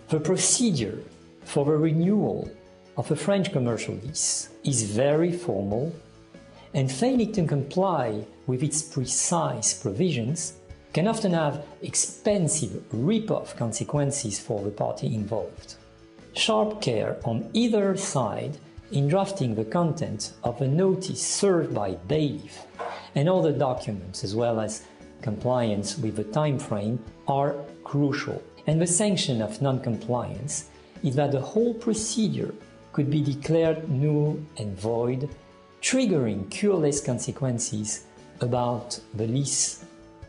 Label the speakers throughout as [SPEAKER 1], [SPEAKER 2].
[SPEAKER 1] The procedure for the renewal of a French commercial lease is very formal, and failing to comply with its precise provisions can often have expensive rip-off consequences for the party involved. Sharp care on either side in drafting the content of a notice served by bailiff and other documents, as well as compliance with the time frame, are crucial. And the sanction of non-compliance is that the whole procedure could be declared null and void, triggering cureless consequences about the lease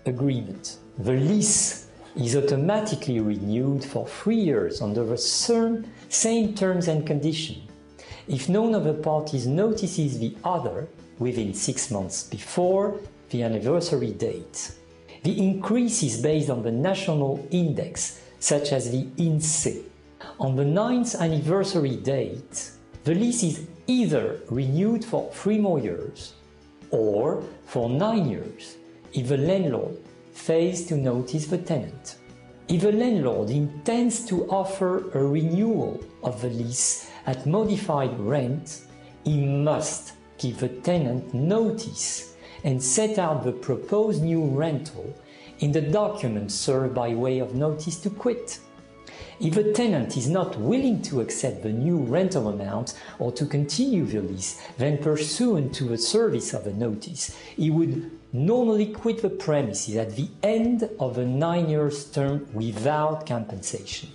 [SPEAKER 1] agreement. The lease is automatically renewed for 3 years under the same terms and conditions if none of the parties notices the other within 6 months before the anniversary date. The increase is based on the national index, such as the INSEE. On the 9th anniversary date, the lease is either renewed for 3 more years or for 9 years if the landlord fails to notice the tenant. If the landlord intends to offer a renewal of the lease at modified rent, he must give the tenant notice and set out the proposed new rental in the document served by way of notice to quit. If the tenant is not willing to accept the new rental amount or to continue the lease, then pursuant to the service of a notice, he would normally quit the premises at the end of a 9 years term without compensation.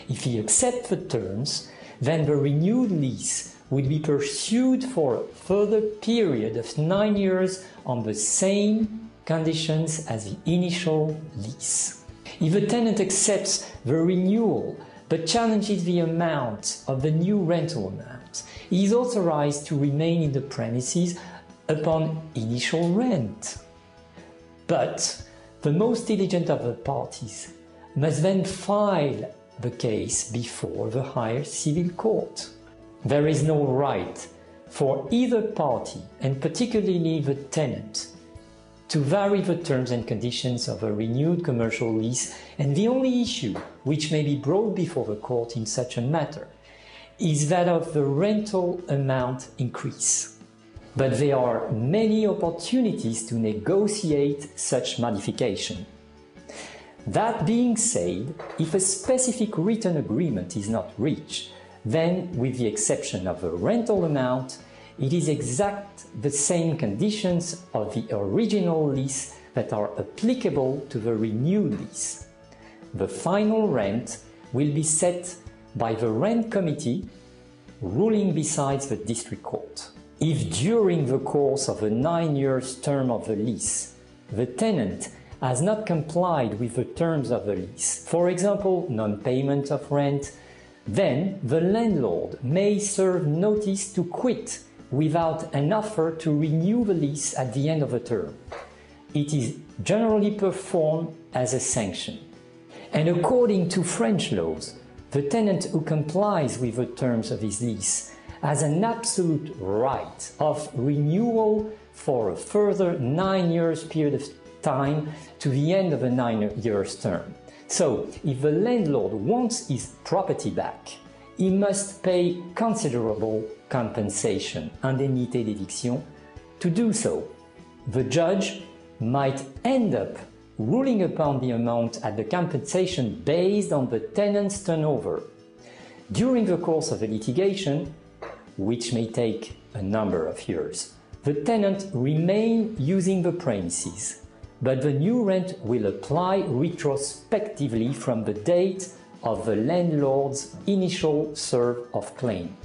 [SPEAKER 1] If he accepts the terms, then the renewed lease would be pursued for a further period of 9 years on the same conditions as the initial lease. If the tenant accepts the renewal but challenges the amount of the new rental amount, he is authorized to remain in the premises upon initial rent. But the most diligent of the parties must then file the case before the higher civil court. There is no right for either party, and particularly the tenant, to vary the terms and conditions of a renewed commercial lease, and the only issue which may be brought before the court in such a matter is that of the rental amount increase. But there are many opportunities to negotiate such modification. That being said, if a specific written agreement is not reached, then, with the exception of the rental amount, it is exact the same conditions of the original lease that are applicable to the renewed lease. The final rent will be set by the rent committee, ruling besides the district court. If during the course of a 9 years term of the lease, the tenant has not complied with the terms of the lease, for example, non-payment of rent, then the landlord may serve notice to quit without an offer to renew the lease at the end of the term. It is generally performed as a sanction. And according to French laws, the tenant who complies with the terms of his lease has an absolute right of renewal for a further 9 years period of time to the end of a 9 years term. So, if the landlord wants his property back, he must pay considerable compensation, indemnité d'éviction, to do so. The judge might end up ruling upon the amount at the compensation based on the tenant's turnover. During the course of the litigation, which may take a number of years, the tenant remains using the premises, but the new rent will apply retrospectively from the date of the landlord's initial serve of claim.